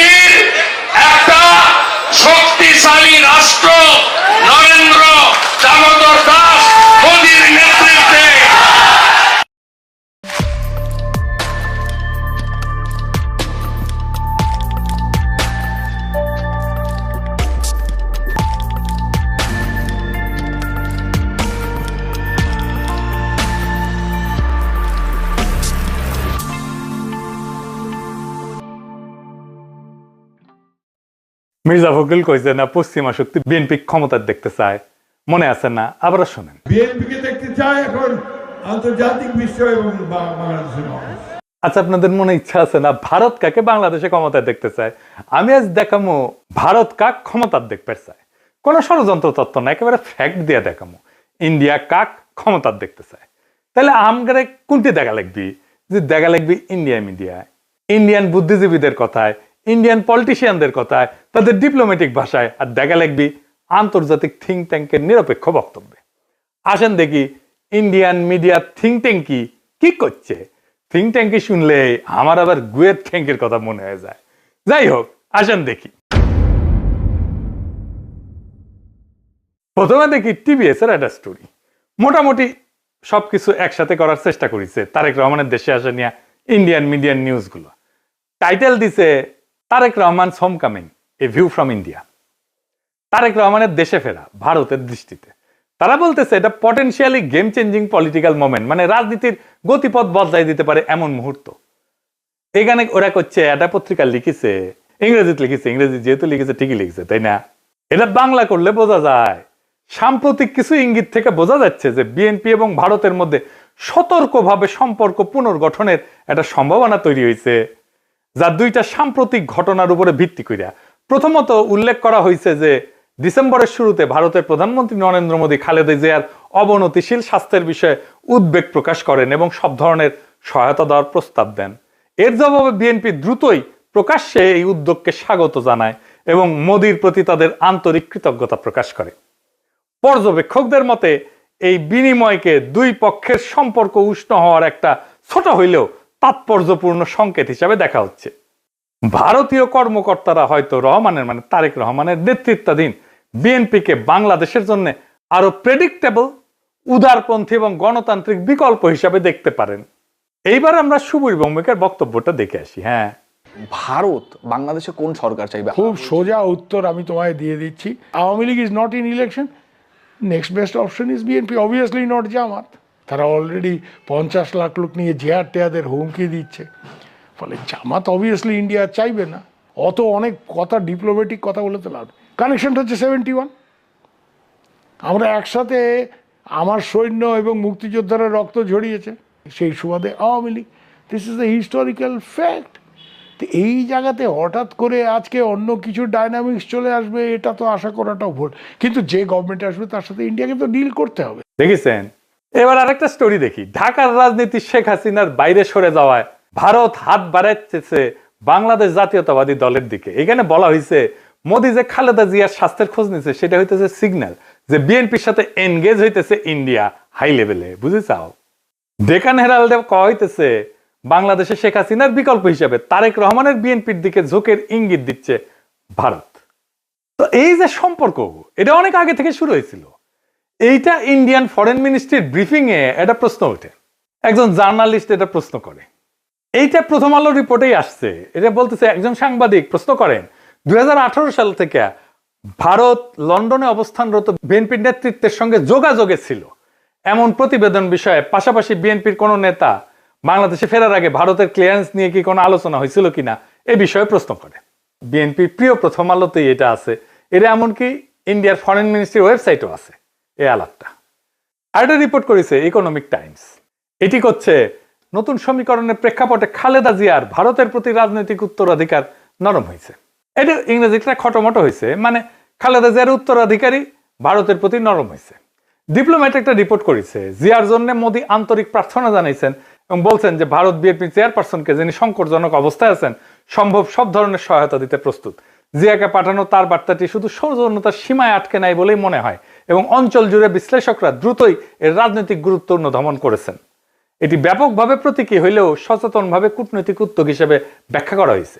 বিএনপির একটা শক্তিশালী রাষ্ট্র নরেন্দ্র দামোদর দাস মোদীর নেতৃত্বে। মির্জা ফখরুল কইছে না পশ্চিমা শক্তি বিএনপি ক্ষমতা দেখতে চায়, মনে আছে না? আবার শোনেন। বিএনপিকে দেখতে চায় এখন আন্তর্জাতিক বিশ্ব এবং বাংলাদেশের মানুষ। আচ্ছা, আপনাদের মনে ইচ্ছা আছে না ভারত কাকে বাংলাদেশে ক্ষমতায় দেখতে চায়? আমি আজ দেখামো ভারত কাক ক্ষমতার দেখতে চায়। কোন ষড়যন্ত্র তত্ত্ব না, একেবারে ফ্যাক্ট দিয়ে দেখামো ইন্ডিয়া কাক ক্ষমতার দেখতে চায়। তাহলে আমগারে কোনটি দেখা লাগবি? যে দেখা লাগবি ইন্ডিয়া মিডিয়ায়, ইন্ডিয়ান বুদ্ধিজীবীদের কথায়, ইন্ডিয়ান পলিটিশিয়ানদের কথায়, তাদের ডিপ্লোম্যাটিক ভাষায়, আর দেখা লাগবি আন্তর্জাতিক থিঙ্ক ট্যাঙ্কের নিরপেক্ষ বক্তব্যে। আসেন দেখি ইন্ডিয়ান মিডিয়া থিঙ্ক ট্যাঙ্ক কি করছে। থিঙ্ক ট্যাঙ্কি শুনলে আমার আবার গুয়ের ট্যাঙ্কের কথা মনে হয়ে যায়। যাই হোক, আসেন দেখি। প্রথমে দেখি টিভিএস এর একটা স্টোরি। মোটামুটি সবকিছু একসাথে করার চেষ্টা করেছে তারেক রহমানের দেশে আসা নিয়ে ইন্ডিয়ান মিডিয়ান নিউজ গুলো। টাইটেল দিছে Tarique Rahman homecoming, a view from India. Tarique রহমানের দেশে ফেরা ভারতের দৃষ্টিতে। তারা বলতেছে এটা potentially game changing political moment, মানে রাজনীতির গতিপথ বদলাই দিতে পারে এমন মুহূর্ত। এখানে ওরা করছে, একটা পত্রিকা লিখেছে, ইংরেজিতে লিখেছে, ইংরেজি যেহেতু লিখেছে ঠিকই লিখেছে, তাই না? এটা বাংলা করলে বোঝা যায়। সাম্প্রতিক কিছু ইঙ্গিত থেকে বোঝা যাচ্ছে যে বিএনপি এবং ভারতের মধ্যে সতর্কভাবে সম্পর্ক পুনর্গঠনের একটা সম্ভাবনা তৈরি হয়েছে, যা দুইটা সাম্প্রতিক ঘটনার উপরে ভিত্তি করিয়া। প্রথমত উল্লেখ করা হয়েছে যে ডিসেম্বরের শুরুতে ভারতের প্রধানমন্ত্রী নরেন্দ্র মোদী খালেদা জিয়ার অবনতিশীল স্বাস্থ্যের বিষয়ে উদ্বেগ প্রকাশ করেন এবং সব ধরনের সহায়তা দেওয়ার প্রস্তাব দেন। এর জবাবে বিএনপি দ্রুতই প্রকাশ্যে এই উদ্যোগকে স্বাগত জানায় এবং মোদীর প্রতি তাদের আন্তরিক কৃতজ্ঞতা প্রকাশ করে। পর্যবেক্ষকদের মতে এই বিনিময়কে দুই পক্ষের সম্পর্ক উষ্ণ হওয়ার একটা ছোট হইলেও তাৎপর্যপূর্ণ সংকেত হিসাবে দেখা হচ্ছে। ভারতীয় কর্মকর্তারা হয়তো রহমানের, মানে তারেক রহমানের নেতৃত্বাধীন বিএনপিকে বাংলাদেশের জন্য আরো প্রেডিক্টেবল, উদারপন্থী এবং গণতান্ত্রিক বিকল্প হিসাবে দেখতে পারেন। এইবার আমরা সুবীর ভৌমিকের বক্তব্যটা দেখে আসি। হ্যাঁ, ভারত বাংলাদেশে কোন সরকার চাইবে? খুব সোজা উত্তর আমি তোমায় দিয়ে দিচ্ছি। Awami League is not in election, next best option is BNP, obviously not Jamaat. তারা অলরেডি 50 লাখ লোক নিয়ে জেহার টেয়াদের হুমকি দিচ্ছে। ফলে জামাত অবভিয়াসলি ইন্ডিয়া চাইবে না। অত অনেক কথা, ডিপ্লোম্যাটিক কথা বলে তো লাভ। কানেকশনটা হচ্ছে 71। আমরা একসাথে, আমার সৈন্য এবং মুক্তিযোদ্ধারা রক্ত ঝরিয়েছে, সেই সুবাদে Awami League. This is the historical fact. তো এই জায়গাতে হঠাৎ করে আজকে অন্য কিছু ডাইনামিক্স চলে আসবে, এটা তো আশা করাটাও ভুল। কিন্তু যে গভর্নমেন্ট আসবে তার সাথে ইন্ডিয়াকে তো ডিল করতে হবে। দেখেছেন? এবার আরেকটা স্টোরি দেখি। ঢাকার রাজনীতি শেখ হাসিনার বাইরে সরে যাওয়ায় ভারত হাত বাড়াচ্ছে বাংলাদেশ জাতীয়তাবাদী দলের দিকে। এখানে বলা হয়েছে মোদী যে খালেদা জিয়ার স্বাস্থ্যের খোঁজ নিচ্ছে, সেটা হইতেছে সিগন্যাল যে বিএনপির সাথে এনগেজ হইতেছে ইন্ডিয়া হাই লেভেলে। বুঝে চাও? ডেকান হেরাল্ডে কয়া হইতেছে বাংলাদেশে শেখ হাসিনার বিকল্প হিসেবে তারেক রহমানের বিএনপির দিকে ঝোঁকের ইঙ্গিত দিচ্ছে ভারত। তো এই যে সম্পর্ক, এটা অনেক আগে থেকে শুরু হয়েছিল। এইটা ইন্ডিয়ান ফরেন মিনিস্ট্রির ব্রিফিং এ একটা প্রশ্ন ওঠে। একজন জার্নালিস্ট এটা প্রশ্ন করে। এইটা প্রথম আলো রিপোর্টেই আসছে। এটা বলতেছে, একজন সাংবাদিক প্রশ্ন করেন 2018 সাল থেকে ভারত লন্ডনে অবস্থানরত বিএনপির নেতৃত্বের সঙ্গে যোগাযোগে ছিল এমন প্রতিবেদন বিষয়ে, পাশাপাশি বিএনপির কোন নেতা বাংলাদেশে ফেরার আগে ভারতের ক্লিয়ারেন্স নিয়ে কি কোনো আলোচনা হয়েছিল কিনা এ বিষয়ে প্রশ্ন করে। বিএনপির প্রিয় প্রথম আলোতেই এটা আছে। এটা এমনকি ইন্ডিয়ার ফরেন মিনিস্ট্রির ওয়েবসাইটও আছে এই আলাপটা। আর এটা রিপোর্ট করেছে ইকোনমিক টাইমস। এটি করছে নতুন সমীকরণের প্রেক্ষাপটে খালেদা জিয়ার ভারতের প্রতি রাজনৈতিক উত্তরাধিকার নরম হয়েছে। এটা ইংরেজিটা খটোমটো হয়েছে, মানে খালেদা জিয়ার উত্তরাধিকারী ভারতের প্রতি নরম হয়েছে। ডিপ্লোম্যাট একটা রিপোর্ট করেছে, জিয়ার জন্য মোদী আন্তরিক প্রার্থনা জানাইছেন এবং বলছেন যে ভারত বিএনপি চেয়ারপারসনকে, যিনি সংকটজনক অবস্থায় আছেন, সম্ভব সব ধরনের সহায়তা দিতে প্রস্তুত। জিয়াকে পাঠানো তার বার্তাটি শুধু সৌজন্যতার সীমায় আটকে নাই বলেই মনে হয় এবং অঞ্চল জুড়ে বিশ্লেষকরা দ্রুতই এর রাজনৈতিক গুরুত্ব অনুধাবন করেছেন। এটি ব্যাপকভাবে প্রতীকী হইলেও সচেতনভাবে কূটনৈতিক উদ্যোগ হিসেবে ব্যাখ্যা করা হয়েছে।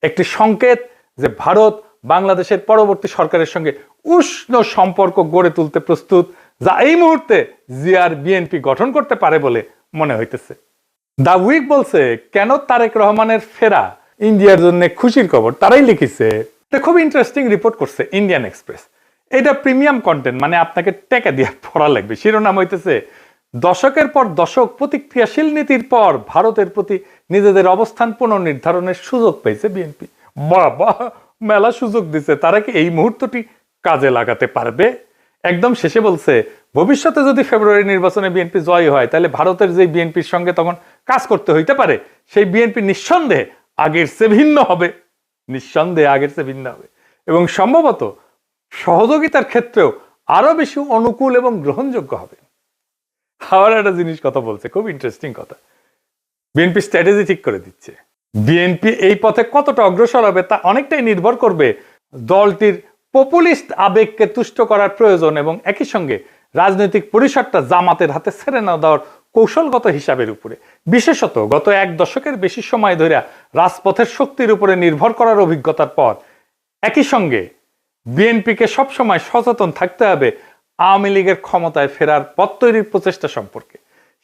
একটি সংকেত যে ভারত বাংলাদেশের পরবর্তী সরকারের সঙ্গে উষ্ণ সম্পর্ক গড়ে তুলতে প্রস্তুত, যা এই মুহূর্তে জিয়ার বিএনপি গঠন করতে পারে বলে মনে হইতেছে। দা উইক বলছে, কেন তারেক রহমানের ফেরা ইন্ডিয়ার জন্য খুশির খবর, তারাই লিখেছে। এটা খুব ইন্টারেস্টিং রিপোর্ট করছে ইন্ডিয়ান এক্সপ্রেস। এটা প্রিমিয়াম কন্টেন্ট, মানে আপনাকে টাকা দিয়ে পড়া লাগবে। শিরোনাম হইতেছে, দশকের পর দশক প্রতিক্রিয়াশীল নীতির পর ভারতের প্রতি নিজেদের অবস্থান পুনর্নির্ধারণের সুযোগ পেয়েছে বিএনপি। বাবা, মেলা সুযোগ দিছে, তারা কি এই মুহূর্তটি কাজে লাগাতে পারবে? একদম শেষে বলছে, ভবিষ্যতে যদি ফেব্রুয়ারি নির্বাচনে বিএনপি জয় হয়, তাহলে ভারতের যে বিএনপির সঙ্গে তখন কাজ করতে হইতে পারে, সেই বিএনপি নিঃসন্দেহে আগের চেয়ে ভিন্ন হবে, নিঃসন্দেহে আগের চেয়ে ভিন্ন হবে, এবং সম্ভবত সহযোগিতার ক্ষেত্রেও আরো বেশি অনুকূল এবং গ্রহণযোগ্য হবে। আবার একটা জিনিস কথা বলছে, খুব ইন্টারেস্টিং কথা। বিএনপি স্ট্র্যাটেজি ঠিক করে দিচ্ছে। বিএনপি এই পথে কতটা অগ্রসর হবে তা অনেকটাই নির্ভর করবে দলটির পপুলিস্ট আবেগকে তুষ্ট করার প্রয়োজন এবং একই সঙ্গে রাজনৈতিক পরিসরটা জামাতের হাতে ছেড়ে না দেওয়ার কৌশলগত হিসাবের উপরে। বিশেষত গত এক দশকের বেশি সময় ধরে রাজপথের শক্তির উপরে নির্ভর করার অভিজ্ঞতার পর একই সঙ্গে বিএনপিকে সবসময় সচেতন থাকতে হবে আওয়ামী লীগের ক্ষমতায় ফেরার পথ তৈরির প্রচেষ্টা সম্পর্কে।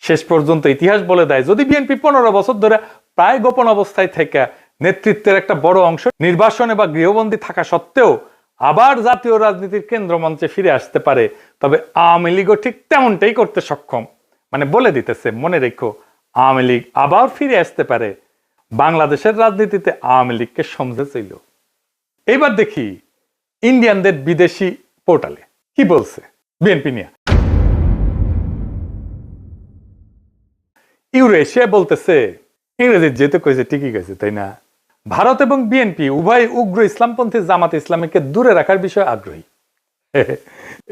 শেষ পর্যন্ত ইতিহাস বলে দেয়, যদি বিএনপি 15 বছর ধরে প্রায় গোপন অবস্থায় থেকে নেতৃত্বের একটা বড় অংশ নির্বাসনে বা গৃহবন্দী থাকা সত্ত্বেও আবার জাতীয় রাজনীতির কেন্দ্রমঞ্চে ফিরে আসতে পারে, তবে আওয়ামী লীগও ঠিক তেমনটাই করতে সক্ষম। মানে বলে দিতেছে, মনে রেখো, আওয়ামী লীগ আবার ফিরে আসতে পারে। বাংলাদেশের রাজনীতিতে আওয়ামী লীগকে সমঝেছিল। এইবার দেখি ইন্ডিয়ানদের বিদেশি পোর্টালে কি বলছে বিএনপি নিয়ে। ইউরেশিয়া বলতেছে, ইংরেজি যেহেতু কয়েছে ঠিকই গেছে, তাই না? ভারত এবং বিএনপি উভয় উগ্র ইসলামপন্থী জামাত ইসলামীকে দূরে রাখার বিষয়ে আগ্রহী।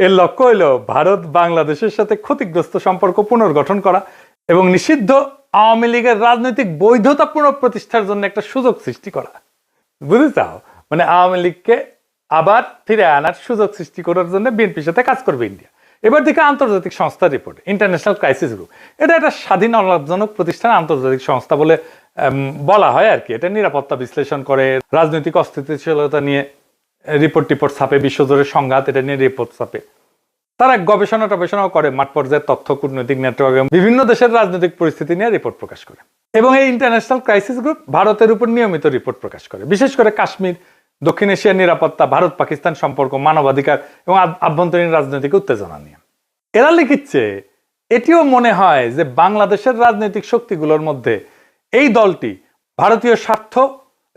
এর লক্ষ্য হইল ভারত বাংলাদেশের সাথে ক্ষতিগ্রস্ত সম্পর্ক পুনর্গঠন করা এবং নিষিদ্ধ আওয়ামী লীগের রাজনৈতিক বৈধতা পুনঃপ্রতিষ্ঠার জন্য একটা সুযোগ সৃষ্টি করা। বুঝতে চাও? মানে আওয়ামী লীগকে আবার ফিরে আনার সুযোগ সৃষ্টি করার জন্য বিএনপির সাথে কাজ করবে ইন্ডিয়া। এবার দিকে আন্তর্জাতিক সংস্থার রিপোর্ট, ইন্টারন্যাশনাল ক্রাইসিস গ্রুপ। এটা একটা স্বাধীন অলাভজনক প্রতিষ্ঠান, আন্তর্জাতিক সংস্থা বলে বলা হয় আর কি। এটা নিরাপত্তা বিশ্লেষণ করে, রাজনৈতিক অস্থিতিশীলতা নিয়ে রিপোর্ট ছাপে, বিশ্বজুড়ে সংঘাত এটা নিয়ে রিপোর্ট ছাপে। তারা গবেষণাও করে, মাঠ পর্যায়ে তথ্য, কূটনৈতিক নেটওয়ার্ক এবং বিভিন্ন দেশের রাজনৈতিক পরিস্থিতি নিয়ে রিপোর্ট প্রকাশ করে। এবং এই ইন্টারন্যাশনাল ক্রাইসিস গ্রুপ ভারতের উপর নিয়মিত রিপোর্ট প্রকাশ করে, বিশেষ করে কাশ্মীর, দক্ষিণ এশিয়ার নিরাপত্তা, ভারত পাকিস্তান সম্পর্ক, মানবাধিকার এবং আভ্যন্তরীণ রাজনৈতিক উত্তেজনা নিয়ে। এরা লিখিচ্ছে, এটিও মনে হয় যে বাংলাদেশের রাজনৈতিক শক্তিগুলোর মধ্যে এই দলটি ভারতীয় স্বার্থ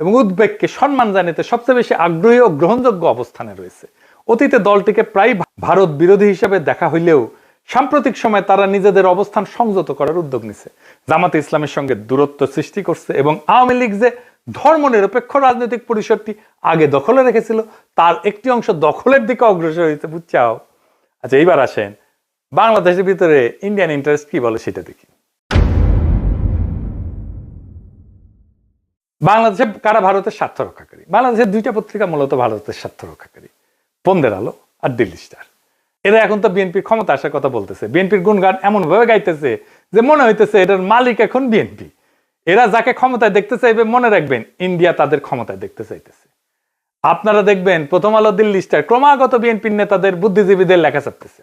এবং উদ্বেগকে সম্মান জানাতে সবচেয়ে বেশি আগ্রহী ও গ্রহণযোগ্য অবস্থানে রয়েছে। অতীতে দলটিকে প্রায় ভারত বিরোধী হিসেবে দেখা হইলেও সাম্প্রতিক সময়ে তারা নিজেদের অবস্থান সংযত করার উদ্যোগ নিছে, জামাতে ইসলামের সঙ্গে দূরত্ব সৃষ্টি করছে এবং আওয়ামী লীগ যে ধর্মনিরপেক্ষ রাজনৈতিক পরিসরটি আগে দখলে রেখেছিল তার একটি অংশ দখলের দিকে অগ্রসর হয়েছে। বুঝছাও? আচ্ছা, এইবার আসেন বাংলাদেশের ভিতরে ইন্ডিয়ান ইন্টারেস্ট কি বলে সেটা দেখি। বাংলাদেশে কারা ভারতের স্বার্থ রক্ষাকারী? বাংলাদেশের দুইটা পত্রিকা মূলত ভারতের স্বার্থ রক্ষাকারী, বন্দের আলো আর দিল্লি স্টার। এরা এখন তো বিএনপির ক্ষমতা আসার কথা বলতেছে, বিএনপির গুণগান এমন ভাবে গাইতেছে যে মনে হইতেছে এটার মালিক এখন বিএনপি। এরা যাকে ক্ষমতায় দেখতে চাইবে, মনে রাখবেন ইন্ডিয়া তাদের ক্ষমতায় দেখতে চাইতেছে। আপনারা দেখবেন প্রথম আলো, দিল্লি স্টার ক্রমাগত বিএনপির নেতাদের, বুদ্ধিজীবীদের লেখা ছাপতেছে।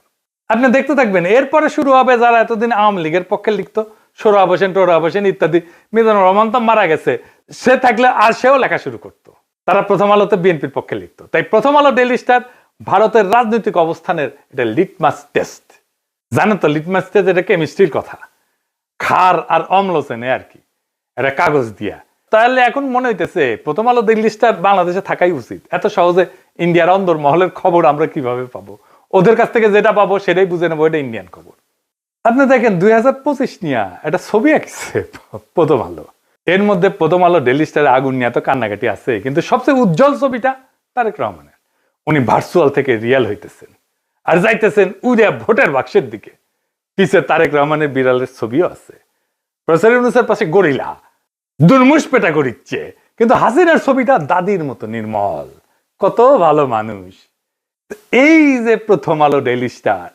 আপনি দেখতে থাকবেন, এরপরে শুরু হবে যারা এতদিন আওয়ামী লীগের পক্ষে লিখতো, সোহরাব হোসেন, টোহরাব হোসেন ইত্যাদি। মিজানুর রহমান তো মারা গেছে, সে থাকলে আর সেও লেখা শুরু করতো। তারা প্রথম আলোতে বিএনপির পক্ষে লিখতো। তাই প্রথম আলো, ডেইলি স্টার ভারতের রাজনৈতিক অবস্থানের এটা লিটমাস টেস্ট। জানেন তো লিটমাস টেস্ট এটা কেমিস্ট্রির কথা, ক্ষার আর অম্ল চেনে আর কি, এটা কাগজ দিয়া। তাহলে এখন মনে হইতেছে প্রথম আলো, দিল্লি স্টার বাংলাদেশে থাকাই উচিত। এত সহজে ইন্ডিয়ার অন্দর মহলের খবর আমরা কিভাবে পাবো? ওদের কাছ থেকে যেটা পাবো সেটাই বুঝে নেবো এটা ইন্ডিয়ান খবর। আপনি দেখেন 2025 নিয়ে একটা ছবি আঁকছে প্রথম আলো। এর মধ্যে প্রথম আলো, ডেইলি স্টারে আগুন নিয়ে তো কান্নাকাটি আছে, কিন্তু সবচেয়ে উজ্জ্বল ছবিটা তারেক রহমানের। উনি ভার্চুয়াল থেকে রিয়াল হইতেছেন আর যাইতেছেন উড়িয়া ভোটের বাক্সের দিকে। পিছে তারেক রহমানের বিড়ালের ছবিও আছে। প্রফেসর ইউনূসের পাশে গরিলা দুর্মুষ পেটা করিচ্ছে, কিন্তু হাসিনার ছবিটা দাদির মতো নির্মল, কত ভালো মানুষ। এই যে প্রথম আলো, ডেইলি স্টার,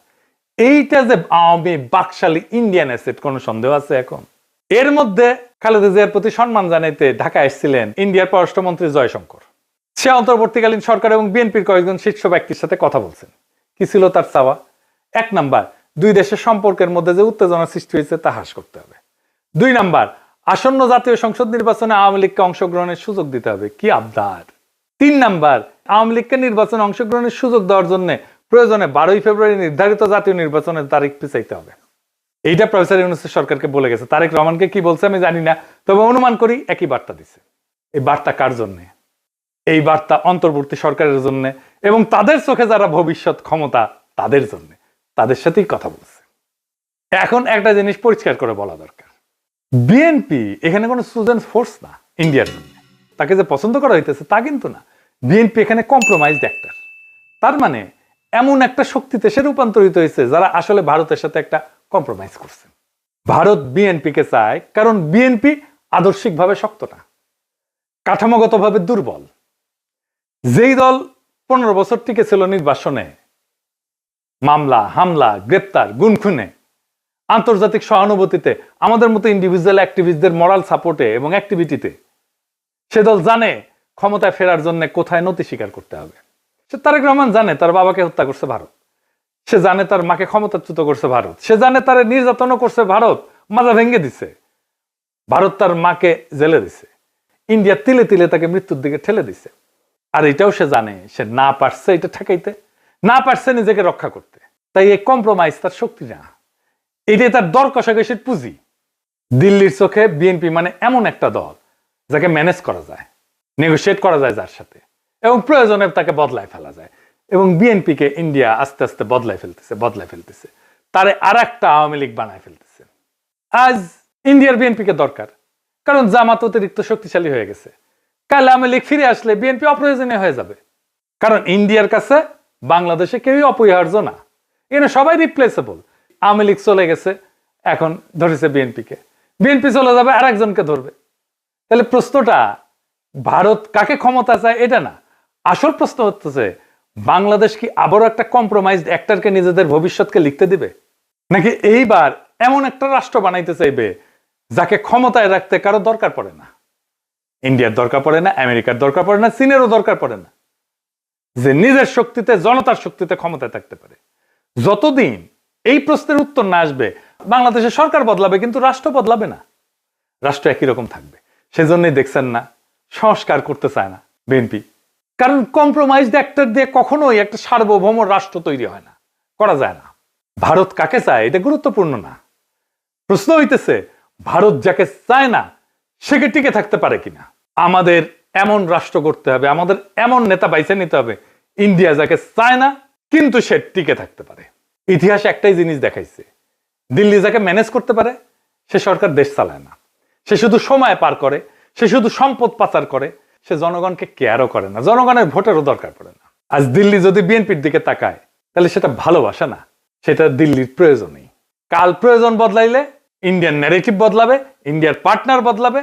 এইটা যে আওয়ামী বাকশালী ইন্ডিয়ান অ্যাসেট, কোনো সন্দেহ আছে এখন? এর মধ্যে খালেদা জিয়ার প্রতি সম্মান জানাইতে ঢাকা এসেছিলেন ইন্ডিয়ার পররাষ্ট্রমন্ত্রী জয়শঙ্কর। সে অন্তর্বর্তীকালীন সরকার এবং বিএনপির কয়েকজন শীর্ষ ব্যক্তির সাথে কথা বলছেন। কি ছিল তার চাওয়া? 1 নাম্বার, দুই দেশের সম্পর্কের মধ্যে যে উত্তেজনা সৃষ্টি হয়েছে তা হ্রাস করতে হবে। 2 নাম্বার, আসন্ন জাতীয় সংসদ নির্বাচনে আওয়ামী লীগকে অংশগ্রহণের সুযোগ দিতে হবে। কি আবদার! 3 নাম্বার, আওয়ামী লীগকে নির্বাচনে অংশগ্রহণের সুযোগ দেওয়ার জন্য প্রয়োজনে 12ই ফেব্রুয়ারি নির্ধারিত জাতীয় নির্বাচনের তারিখ পিছাইতে হবে। এইটা প্রফেসর ইউনূস সরকারকে বলে গেছে। তারেক রহমানকে কি বলছে আমি জানি না, তবে অনুমান করি একই বার্তা দিছে। এই বার্তা কার জন্য? এই বার্তা অন্তর্বর্তী সরকারের জন্য এবং তাদের চোখে যারা ভবিষ্যৎ ক্ষমতা তাদের জন্য, তাদের সাথেই কথা বলছে। এখন একটা জিনিস পরিষ্কার করে বলা দরকার, বিএনপি এখানে কোনো চুজেন ফোর্স না ইন্ডিয়ার জন্য। তাকে যে পছন্দ করা হইতেছে তা কিন্তু না। বিএনপি এখানে কম্প্রোমাইজড অ্যাক্টর। তার মানে এমন একটা শক্তিতে সে রূপান্তরিত হয়েছে যারা আসলে ভারতের সাথে একটা কম্প্রোমাইজ করছে। ভারত বিএনপিকে চায় কারণ বিএনপি আদর্শিকভাবে শক্ত না, কাঠামোগতভাবে দুর্বল। যেই দল 15 বছর টিকে ছিল নির্বাসনে, মামলা হামলা গ্রেপ্তার গুনখুনে, আন্তর্জাতিক সহানুভূতিতে, আমাদের মতো ইন্ডিভিজুয়াল অ্যাক্টিভিস্টদের মরাল সাপোর্টে এবং অ্যাক্টিভিটিতে, সে দল জানে ক্ষমতায় ফেরার জন্য কোথায় নতি স্বীকার করতে হবে। সে তারেক রহমান জানে তার বাবাকে হত্যা করছে ভারত, সে জানে তার মাকে ক্ষমতাচ্যুত করছে ভারত, সে জানে তার নির্যাতনও করছে ভারত, মাজা ভেঙে দিছে ভারত, তার মাকে জেলে দিছে, ইন্ডিয়া তিলে তিলে তাকে মৃত্যুর দিকে ঠেলে দিছে। আর এটাও সে জানে সে না পারছে এটা ঠেকাইতে, না পারছে নিজেকে রক্ষা করতে। তাই এই কম্প্রোমাইজ তার শক্তি না, এটাই তার দর কষাকষির পুঁজি। দিল্লির চোখে বিএনপি মানে এমন একটা দল যাকে ম্যানেজ করা যায়, নেগোশিয়েট করা যায় যার সাথে, এবং প্রয়োজনে তাকে বদলায় ফেলা যায়। এবং বিএনপিকে ইন্ডিয়া আস্তে আস্তে বদলায় ফেলতেছে, তারে আর একটা আওয়ামী লীগ বানায় ফেলতেছে। আজ ইন্ডিয়ার বিএনপিকে দরকার, কারণ জামাত অতিরিক্ত শক্তিশালী হয়ে গেছে। কাল আওয়ামী লীগ ফিরে আসলে বিএনপি অপ্রয়োজনীয় হয়ে যাবে, কারণ ইন্ডিয়ার কাছে বাংলাদেশে কেউই অপরিহার্য না, এখানে সবাই রিপ্লেসেবল। আওয়ামী লীগ চলে গেছে, এখন ধরেছে বিএনপিকে, বিএনপি চলে যাবে আর একজনকে ধরবে। তাহলে প্রশ্নটা ভারত কাকে ক্ষমতা চায় এটা না, আসল প্রশ্ন হচ্ছে বাংলাদেশ কি আবারও একটা কম্প্রোমাইজড অ্যাক্টরকে নিজেদের ভবিষ্যৎকে লিখতে দিবে, নাকি এইবার এমন একটা রাষ্ট্র বানাইতে চাইবে যাকে ক্ষমতায় রাখতে কারো দরকার পড়ে না। ইন্ডিয়ার দরকার পড়ে না, আমেরিকার দরকার পড়ে না, চীনেরও দরকার পড়ে না, যে নিজের শক্তিতে জনতার শক্তিতে ক্ষমতায় থাকতে পারে। যতদিন এই প্রশ্নের উত্তর না আসবে বাংলাদেশের সরকার বদলাবে কিন্তু রাষ্ট্র বদলাবে না, রাষ্ট্র একই রকম থাকবে। সেজন্যই দেখছেন না সংস্কার করতে চায় না বিএনপি, কারণ কম্প্রোমাইজড অ্যাক্টর দিয়ে কখনোই একটা সার্বভৌম রাষ্ট্র তৈরি হয় না, করা যায় না। ভারত কাকে চায় এটা গুরুত্বপূর্ণ না, প্রশ্ন হইতেছে ভারত যাকে চায় না সে কি টিকে থাকতে পারে কিনা। আমাদের এমন রাষ্ট্র করতে হবে, আমাদের এমন নেতা বাইছে নিতে হবে ইন্ডিয়া যাকে চায় না কিন্তু সে টিকে থাকতে পারে। ইতিহাস একটাই জিনিস দেখাইছে, দিল্লি যাকে ম্যানেজ করতে পারে সে সরকার দেশ চালায় না, সে শুধু সময় পার করে, সে শুধু সম্পদ পাচার করে, সে জনগণকে কেয়ারও করে না, জনগণের ভোটেরও দরকার পড়ে না। আজ দিল্লি যদি বিএনপির দিকে তাকায় তাহলে সেটা ভালোবাসা না, সেটা দিল্লির প্রয়োজনই। কাল প্রয়োজন বদলাইলে ইন্ডিয়ান ন্যারেটিভ বদলাবে, ইন্ডিয়ার পার্টনার বদলাবে,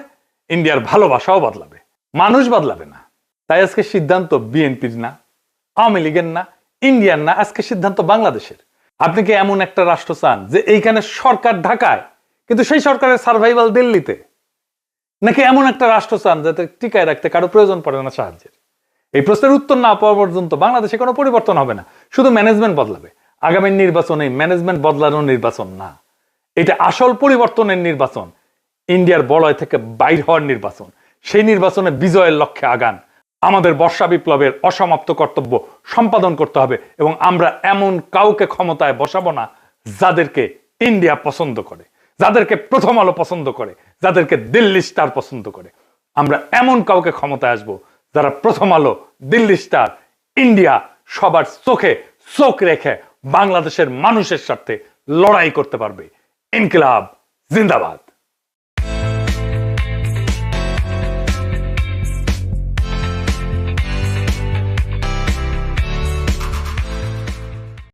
ইন্ডিয়ার ভালোবাসাও বদলাবে, মানুষ বদলাবে না। তাই আজকে সিদ্ধান্ত বিএনপির না, আওয়ামী লীগের না, ইন্ডিয়ার না, আজকে সিদ্ধান্ত বাংলাদেশের। আপনি কি এমন একটা রাষ্ট্র চান যে এইখানে সরকার ঢাকায় কিন্তু সেই সরকারের সার্ভাইভাল দিল্লিতে, নাকি এমন একটা রাষ্ট্র চান যাতে টিকায় রাখতে কারো প্রয়োজন পড়ে না সাহায্যের? এই প্রশ্নের উত্তর না পাওয়া পর্যন্ত বাংলাদেশে কোনো পরিবর্তন হবে না, শুধু ম্যানেজমেন্ট বদলাবে। আগামী নির্বাচন এই ম্যানেজমেন্ট বদলানোর নির্বাচন না, এটা আসল পরিবর্তনের নির্বাচন, ইন্ডিয়ার বলয় থেকে বাইর হওয়ার নির্বাচন। সেই নির্বাচনে বিজয়ের লক্ষ্যে আগান। আমাদের বর্ষা বিপ্লবের অসমাপ্ত কর্তব্য সম্পাদন করতে হবে এবং আমরা এমন কাউকে ক্ষমতায় বসাবো না যাদেরকে ইন্ডিয়া পছন্দ করে, যাদেরকে প্রথম আলো পছন্দ করে, যাদেরকে দিল্লি স্টার পছন্দ করে। আমরা এমন কাউকে ক্ষমতায় আসবো যারা প্রথম আলো, দিল্লি স্টার, ইন্ডিয়া সবার চোখে চোখ রেখে বাংলাদেশের মানুষের সাথে লড়াই করতে পারবে। ইনকিলাব জিন্দাবাদ।